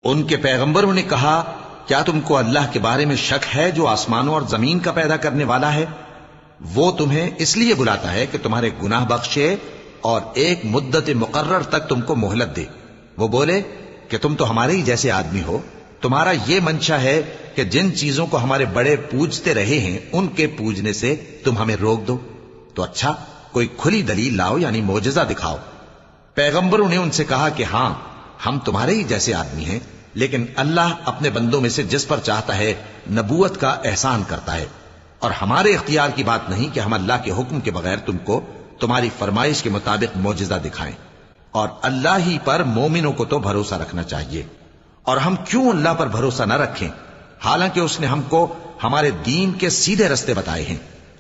ان کے پیغمبروں نے کہا کیا تم کو اللہ کے بارے میں شک ہے جو آسمانوں اور زمین کا پیدا کرنے والا ہے؟ وہ تمہیں اس لیے بلاتا ہے کہ تمہارے گناہ بخشے اور ایک مدت مقرر تک تم کو مہلت دے۔ وہ بولے کہ تم تو ہمارے ہی جیسے آدمی ہو، تمہارا یہ منشا ہے کہ جن چیزوں کو ہمارے بڑے پوجتے رہے ہیں ان کے پوجنے سے تم ہمیں روک دو، تو اچھا کوئی کھلی دلیل لاؤ، یعنی معجزہ دکھاؤ۔ پیغمبروں نے ان سے کہا کہ ہاں ہم تمہارے ہی جیسے آدمی ہیں، لیکن اللہ اپنے بندوں میں سے جس پر چاہتا ہے نبوت کا احسان کرتا ہے، اور ہمارے اختیار کی بات نہیں کہ ہم اللہ کے حکم کے بغیر تم کو تمہاری فرمائش کے مطابق معجزہ دکھائیں، اور اللہ ہی پر مومنوں کو تو بھروسہ رکھنا چاہیے۔ اور ہم کیوں اللہ پر بھروسہ نہ رکھیں، حالانکہ اس نے ہم کو ہمارے دین کے سیدھے رستے بتائے ہیں،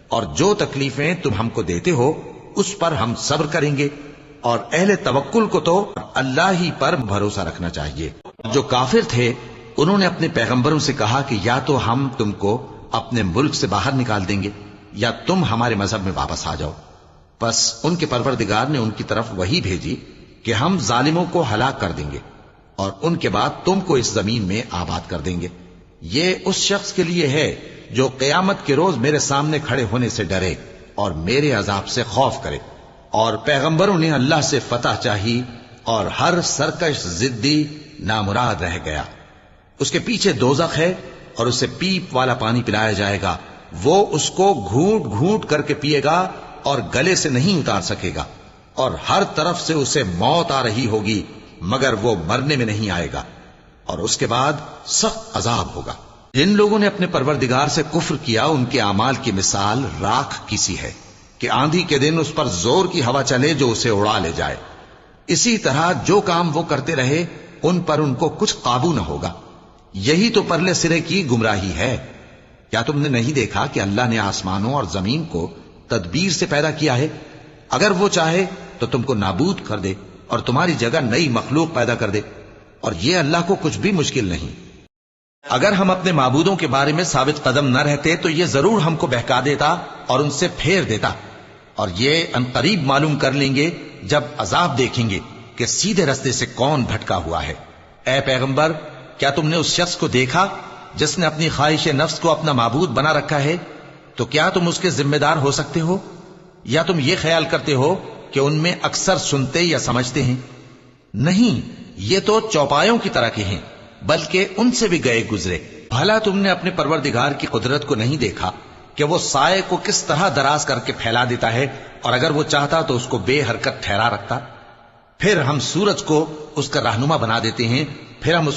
اور جو تکلیفیں تم ہم کو دیتے ہو اس پر ہم صبر کریں گے، اور اہل توکل کو تو اللہ ہی پر بھروسہ رکھنا چاہیے۔ جو کافر تھے انہوں نے اپنے پیغمبروں سے کہا کہ یا تو ہم تم کو اپنے ملک سے باہر نکال دیں گے یا تم ہمارے مذہب میں واپس آ جاؤ۔ بس ان کے پروردگار نے ان کی طرف وحی بھیجی کہ ہم ظالموں کو ہلاک کر دیں گے اور ان کے بعد تم کو اس زمین میں آباد کر دیں گے۔ یہ اس شخص کے لیے ہے جو قیامت کے روز میرے سامنے کھڑے ہونے سے ڈرے اور میرے عذاب سے خوف کرے۔ اور پیغمبروں نے اللہ سے فتح چاہی اور ہر سرکش ضدی نامراد رہ گیا۔ اس کے پیچھے دوزخ ہے اور اسے پیپ والا پانی پلایا جائے گا، وہ اس کو گھونٹ گھونٹ کر کے پیے گا اور گلے سے نہیں اتار سکے گا، اور ہر طرف سے اسے موت آ رہی ہوگی مگر وہ مرنے میں نہیں آئے گا، اور اس کے بعد سخت عذاب ہوگا۔ جن لوگوں نے اپنے پروردگار سے کفر کیا ان کے اعمال کی مثال راکھ کی سی ہے کہ آندھی کے دن اس پر زور کی ہوا چلے جو اسے اڑا لے جائے۔ اسی طرح جو کام وہ کرتے رہے ان پر ان کو کچھ قابو نہ ہوگا۔ یہی تو پرلے سرے کی گمراہی ہے۔ کیا تم نے نہیں دیکھا کہ اللہ نے آسمانوں اور زمین کو تدبیر سے پیدا کیا ہے؟ اگر وہ چاہے تو تم کو نابود کر دے اور تمہاری جگہ نئی مخلوق پیدا کر دے، اور یہ اللہ کو کچھ بھی مشکل نہیں۔ اگر ہم اپنے معبودوں کے بارے میں ثابت قدم نہ رہتے تو یہ ضرور ہم کو بہکا دیتا اور ان سے پھیر دیتا، اور یہ عنقریب معلوم کر لیں گے جب عذاب دیکھیں گے کہ سیدھے رستے سے کون بھٹکا ہوا ہے۔ اے پیغمبر، کیا تم نے اس شخص کو دیکھا جس نے اپنی خواہش نفس کو اپنا معبود بنا رکھا ہے؟ تو کیا تم اس کے ذمہ دار ہو سکتے ہو؟ یا تم یہ خیال کرتے ہو کہ ان میں اکثر سنتے یا سمجھتے ہیں؟ نہیں، یہ تو چوپایوں کی طرح کے ہیں، بلکہ ان سے بھی گئے گزرے۔ بھلا تم نے اپنے پروردگار کی قدرت کو نہیں دیکھا کہ وہ سائے کو کس طرح دراز کر کے پھیلا دیتا ہے، اور اگر وہ چاہتا تو اس کو بے حرکت ٹھہرا رکھتا؟ پھر ہم سورج کو اس کا رہنما بنا دیتے ہیں، پھر ہم اس